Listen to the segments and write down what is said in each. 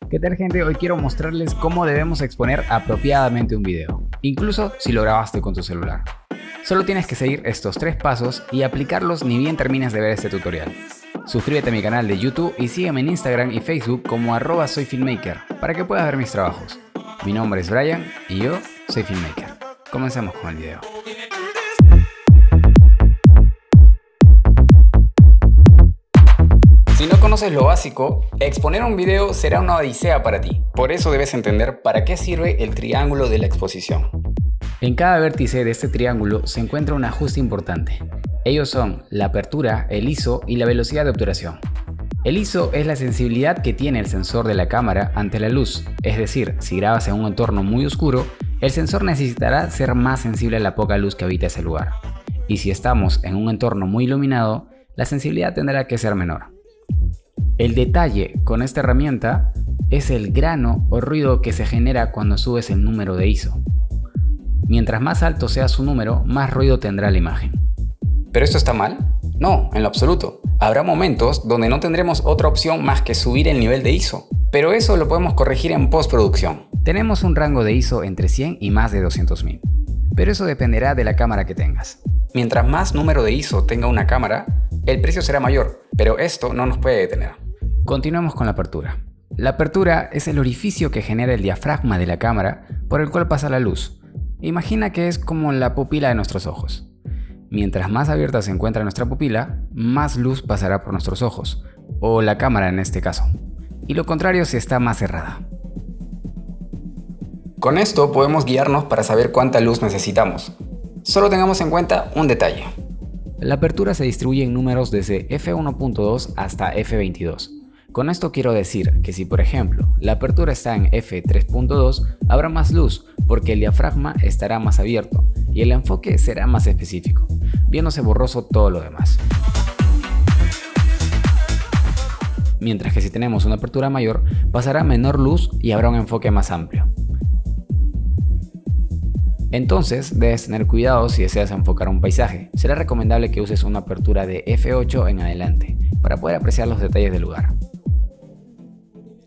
¿Qué tal, gente? Hoy quiero mostrarles cómo debemos exponer apropiadamente un video, incluso si lo grabaste con tu celular. Solo tienes que seguir estos 3 pasos y aplicarlos ni bien termines de ver este tutorial. Suscríbete a mi canal de YouTube y sígueme en Instagram y Facebook como @soyfilmmaker para que puedas ver mis trabajos. Mi nombre es Brian y yo soy filmmaker. Comencemos con el video. Si no conoces lo básico, exponer un video será una odisea para ti. Por eso debes entender para qué sirve el triángulo de la exposición. En cada vértice de este triángulo se encuentra un ajuste importante. Ellos son la apertura, el ISO y la velocidad de obturación. El ISO es la sensibilidad que tiene el sensor de la cámara ante la luz, es decir, si grabas en un entorno muy oscuro, el sensor necesitará ser más sensible a la poca luz que habita ese lugar. Y si estamos en un entorno muy iluminado, la sensibilidad tendrá que ser menor. El detalle con esta herramienta es el grano o ruido que se genera cuando subes el número de ISO. Mientras más alto sea su número, más ruido tendrá la imagen. ¿Pero esto está mal? No, en lo absoluto. Habrá momentos donde no tendremos otra opción más que subir el nivel de ISO, pero eso lo podemos corregir en postproducción. Tenemos un rango de ISO entre 100 y más de 200.000, pero eso dependerá de la cámara que tengas. Mientras más número de ISO tenga una cámara, el precio será mayor, pero esto no nos puede detener. Continuemos con la apertura. La apertura es el orificio que genera el diafragma de la cámara por el cual pasa la luz. Imagina que es como la pupila de nuestros ojos. Mientras más abierta se encuentra nuestra pupila, más luz pasará por nuestros ojos, o la cámara en este caso. Y lo contrario si está más cerrada. Con esto podemos guiarnos para saber cuánta luz necesitamos. Solo tengamos en cuenta un detalle. La apertura se distribuye en números desde f1.2 hasta f22. Con esto quiero decir que si por ejemplo la apertura está en f3.2 habrá más luz porque el diafragma estará más abierto y el enfoque será más específico, viéndose borroso todo lo demás. Mientras que si tenemos una apertura mayor pasará menor luz y habrá un enfoque más amplio. Entonces debes tener cuidado si deseas enfocar un paisaje. Será recomendable que uses una apertura de f8 en adelante para poder apreciar los detalles del lugar.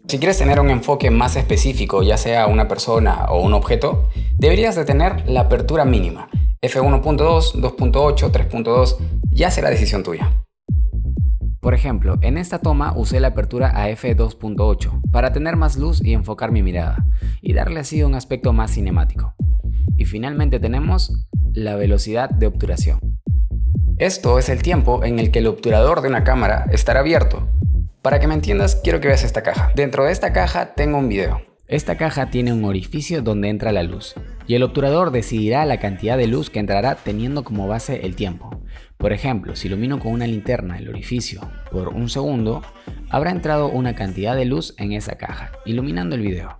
Si quieres tener un enfoque más específico, ya sea una persona o un objeto, deberías de tener la apertura mínima, f1.2, 2.8, 3.2, ya será decisión tuya. Por ejemplo, en esta toma usé la apertura a f2.8 para tener más luz y enfocar mi mirada, y darle así un aspecto más cinemático. Y finalmente tenemos la velocidad de obturación. Esto es el tiempo en el que el obturador de una cámara estará abierto. Para que me entiendas, quiero que veas esta caja. Dentro de esta caja tengo un video. Esta caja tiene un orificio donde entra la luz, y el obturador decidirá la cantidad de luz que entrará teniendo como base el tiempo. Por ejemplo, si ilumino con una linterna el orificio por 1 segundo, habrá entrado una cantidad de luz en esa caja, iluminando el video.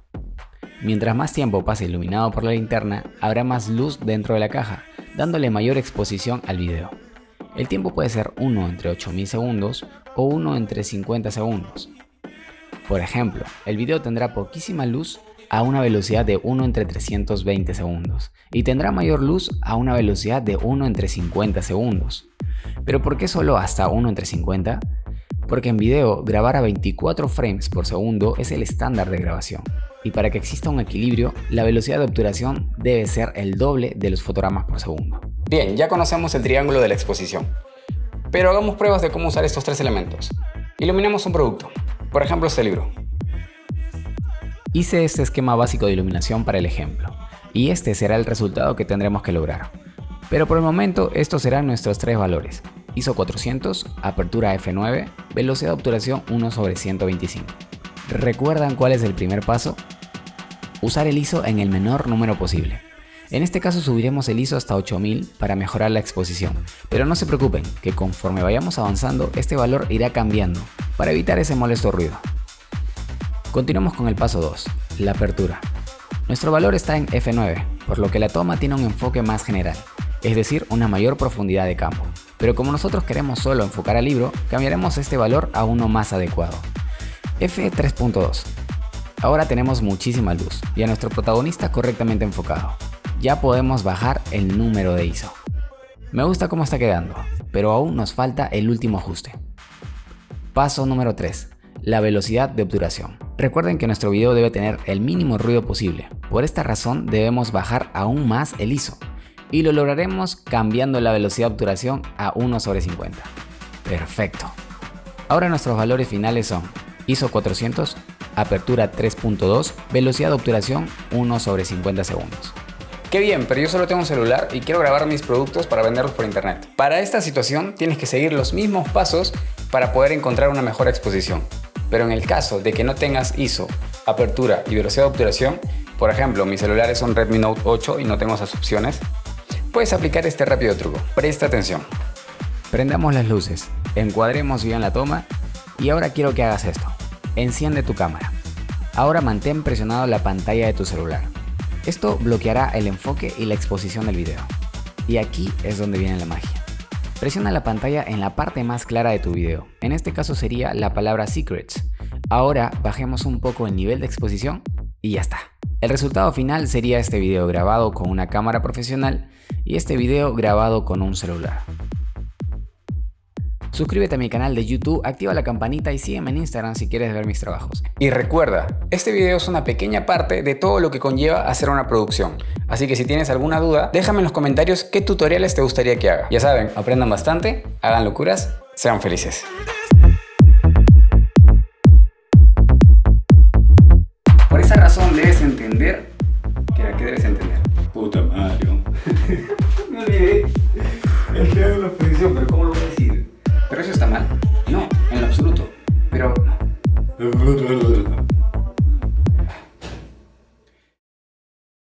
Mientras más tiempo pase iluminado por la linterna, habrá más luz dentro de la caja, dándole mayor exposición al video. El tiempo puede ser 1 entre 8000 segundos o 1 entre 50 segundos. Por ejemplo, el video tendrá poquísima luz a una velocidad de 1 entre 320 segundos y tendrá mayor luz a una velocidad de 1 entre 50 segundos. ¿Pero por qué solo hasta 1 entre 50? Porque en video grabar a 24 frames por segundo es el estándar de grabación. Y para que exista un equilibrio, la velocidad de obturación debe ser el doble de los fotogramas por segundo. Bien, ya conocemos el triángulo de la exposición. Pero hagamos pruebas de cómo usar estos 3 elementos. Iluminemos un producto, por ejemplo este libro. Hice este esquema básico de iluminación para el ejemplo, y este será el resultado que tendremos que lograr. Pero por el momento estos serán nuestros 3 valores. ISO 400, apertura f9, velocidad de obturación 1/125. ¿Recuerdan cuál es el primer paso? Usar el ISO en el menor número posible. En este caso subiremos el ISO hasta 8000 para mejorar la exposición, pero no se preocupen que conforme vayamos avanzando este valor irá cambiando para evitar ese molesto ruido. Continuamos con el paso 2, la apertura. Nuestro valor está en f9, por lo que la toma tiene un enfoque más general, es decir, una mayor profundidad de campo. Pero como nosotros queremos solo enfocar al libro, cambiaremos este valor a uno más adecuado. f3.2. Ahora tenemos muchísima luz y a nuestro protagonista correctamente enfocado. Ya podemos bajar el número de ISO. Me gusta cómo está quedando, pero aún nos falta el último ajuste. Paso número 3. La velocidad de obturación. Recuerden que nuestro video debe tener el mínimo ruido posible. Por esta razón debemos bajar aún más el ISO. Y lo lograremos cambiando la velocidad de obturación a 1/50. Perfecto. Ahora nuestros valores finales son ISO 400, apertura 3.2, velocidad de obturación 1/50 segundos. Qué bien, pero yo solo tengo un celular y quiero grabar mis productos para venderlos por internet. Para esta situación tienes que seguir los mismos pasos para poder encontrar una mejor exposición. Pero en el caso de que no tengas ISO, apertura y velocidad de obturación, por ejemplo, mi celular es un Redmi Note 8 y no tengo esas opciones, puedes aplicar este rápido truco. Presta atención. Prendamos las luces, encuadremos bien la toma y ahora quiero que hagas esto. Enciende tu cámara. Ahora mantén presionado la pantalla de tu celular. Esto bloqueará el enfoque y la exposición del video. Y aquí es donde viene la magia. Presiona la pantalla en la parte más clara de tu video. En este caso sería la palabra Secrets. Ahora bajemos un poco el nivel de exposición y ya está. El resultado final sería este video grabado con una cámara profesional y este video grabado con un celular. Suscríbete a mi canal de YouTube, activa la campanita y sígueme en Instagram si quieres ver mis trabajos. Y recuerda, este video es una pequeña parte de todo lo que conlleva hacer una producción. Así que si tienes alguna duda, déjame en los comentarios qué tutoriales te gustaría que haga. Ya saben, aprendan bastante, hagan locuras, sean felices. Por esa razón debes entender... ¿Qué debes entender? Puta Mario. Me olvidé. El que hago la exposición, pero ¿cómo